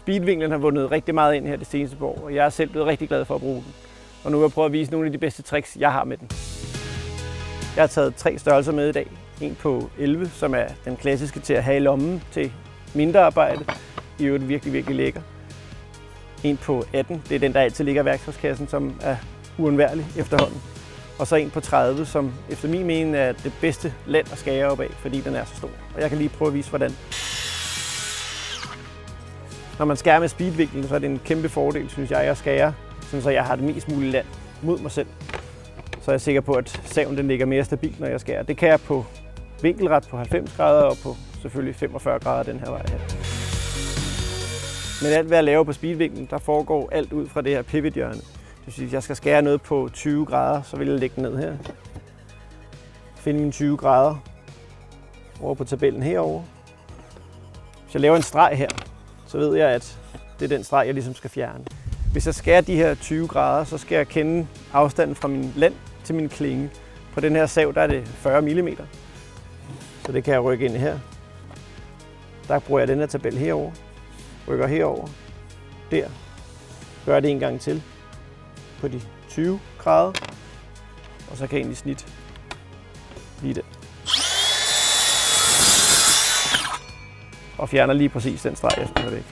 Speedvinklen har vundet rigtig meget ind her det seneste år, og jeg er selv blevet rigtig glad for at bruge den. Og nu vil jeg prøve at vise nogle af de bedste tricks, jeg har med den. Jeg har taget 3 størrelser med i dag. En på 11, som er den klassiske til at have i lommen til mindre arbejde. I øvrigt virkelig lækker. En på 18, det er den, der altid ligger i værktøjskassen, som er uundværlig efterhånden. Og så en på 30, som efter min mening er det bedste land at skære op af, fordi den er så stor. Og jeg kan lige prøve at vise, hvordan. Når man skærer med speedvinklen, så er det en kæmpe fordel, synes jeg, at skære, så jeg har det mest mulige land mod mig selv. Så er jeg sikker på, at saven den ligger mere stabilt, når jeg skærer. Det kan jeg på vinkelret på 90 grader og på selvfølgelig 45 grader den her vej her. Men alt hvad jeg laver på speedvinklen, der foregår alt ud fra det her pivothjørne. Det vil sige, at jeg skal skære noget på 20 grader, så vil jeg lægge den ned her. Finde mine 20 grader over på tabellen herovre. Hvis jeg laver en streg her, så ved jeg, at det er den streg, jeg ligesom skal fjerne. Hvis jeg skærer de her 20 grader, så skal jeg kende afstanden fra min land til min klinge. På den her sav, der er det 40 mm. Så det kan jeg rykke ind her. Der bruger jeg den her tabel herover. Rykker herover. Der. Gør det en gang til på de 20 grader. Og så kan jeg egentlig snit lige der. Og fjerner lige præcis den streg, jeg skal have væk.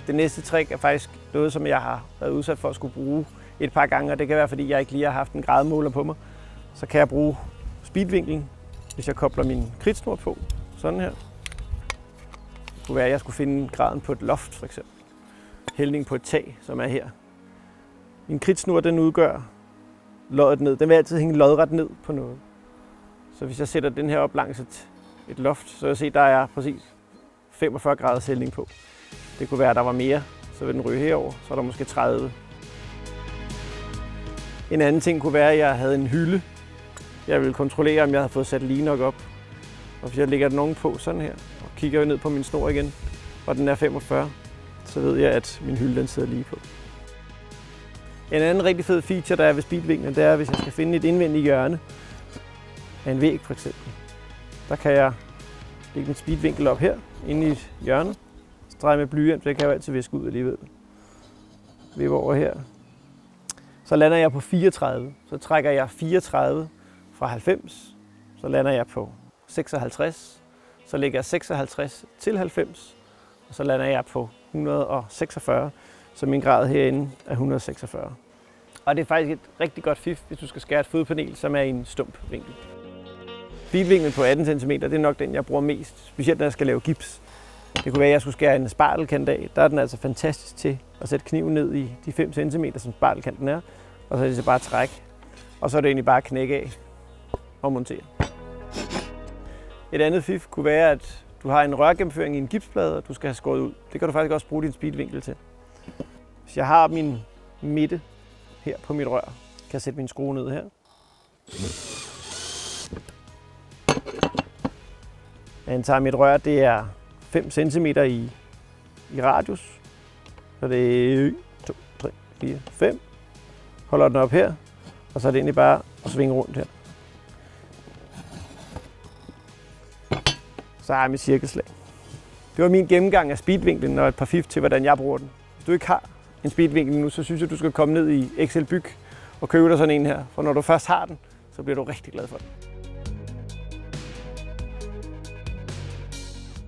Det næste trick er faktisk noget, som jeg har været udsat for at skulle bruge et par gange, og det kan være, fordi jeg ikke lige har haft en grademåler på mig. Så kan jeg bruge speedvinklen, hvis jeg kobler min kridtsnor på, sådan her. Det kunne være, at jeg skulle finde graden på et loft, for eksempel. Hældning på et tag, som er her. Min kridtsnor, den udgør loddet ned. Den vil altid hænge lodret ned på noget. Så hvis jeg sætter den her op langs et loft, så jeg se, der er præcis 45 graders hældning på. Det kunne være, at der var mere, så vil den ryge herover, så er der måske 30. En anden ting kunne være, at jeg havde en hylde. Jeg ville kontrollere, om jeg havde fået sat lige nok op. Og hvis jeg lægger den ovenpå sådan her, og kigger ned på min snor igen, og den er 45, så ved jeg, at min hylde den sidder lige på. En anden rigtig fed feature, der er ved speedvinklen, det er, hvis jeg skal finde et indvendigt hjørne af en væg for eksempel. Der kan jeg lægge min speedvinkel op her, inde i et hjørne. Streg med blyant, det kan jeg jo altid viske ud alligevel. Vippe over her. Så lander jeg på 34. Så trækker jeg 34 fra 90. Så lander jeg på 56. Så lægger jeg 56 til 90. Og så lander jeg på 146. Så min grad herinde er 146. Og det er faktisk et rigtig godt fif, hvis du skal skære et fodpanel, som er i en stump vinkel. Speedvinklen på 18 cm, det er nok den, jeg bruger mest, specielt når jeg skal lave gips. Det kunne være, at jeg skulle skære en spartelkant af. Der er den altså fantastisk til at sætte kniven ned i de 5 cm, som spartelkanten er. Og så er det så bare træk. Og så er det egentlig bare at knække af og montere. Et andet fif kunne være, at du har en rørgennemføring i en gipsplade, og du skal have skåret ud. Det kan du faktisk også bruge din speedvinkel til. Hvis jeg har min midte her på mit rør, kan jeg sætte min skrue ned her. Jeg antager mit rør, det er 5 cm i radius. Så det er 1, 2, 3, 4, 5. Holder den op her, og så er det egentlig bare at svinge rundt her. Så har jeg mit cirkelslag. Det var min gennemgang af speedvinklen og et par fif til, hvordan jeg bruger den. Hvis du ikke har en speedvinkel nu, så synes jeg, du skal komme ned i Excel Byg og købe dig sådan en her. For når du først har den, så bliver du rigtig glad for den.